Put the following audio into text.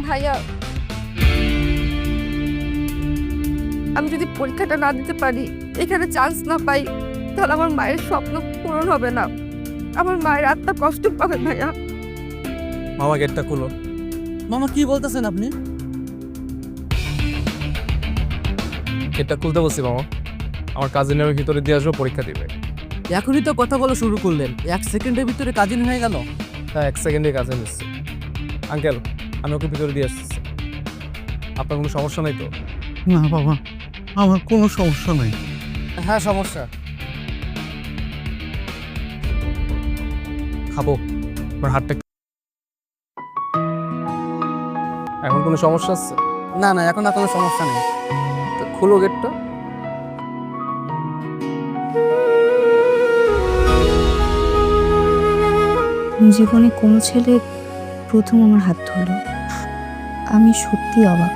ভাইয়া, আমি যদি পরীক্ষাটা না দিতে পারি, এখানে চান্স না পাই, তাহলে আমার মায়ের স্বপ্ন পূরণ হবে না। আমার মায়ের আত্মা কষ্ট পাবে ভাইয়া। মামা গেটটা খুলো। মামা কি বলতেছেন আপনি? গেটটা খুলতে বলছি মামা। আমার কাজিনের ভিতরে দিয়ে আসবো, পরীক্ষা দিবে। এখনই তো কথা বলা শুরু করলেন, 1 সেকেন্ডের ভিতরে কাজিন হয়ে গেল। হ্যাঁ, 1 সেকেন্ডে কাজে নিচ্ছে। আঙ্কেল, আমি ওকে ভিতরে দিয়ে আসছি। আপনার কোনো সমস্যা নেই তো? না বাবা, আমার কোনো সমস্যা নাই। হ্যাঁ সমস্যা। খাবো, আমার হাতটা। এখন কোনো সমস্যা আছে? না না, এখন আর কোনো সমস্যা নেই। তো খুলো গেটটা। জীবনে কোনো ছেলে প্রথম আমার হাত ধরল। আমি সত্যি অবাক।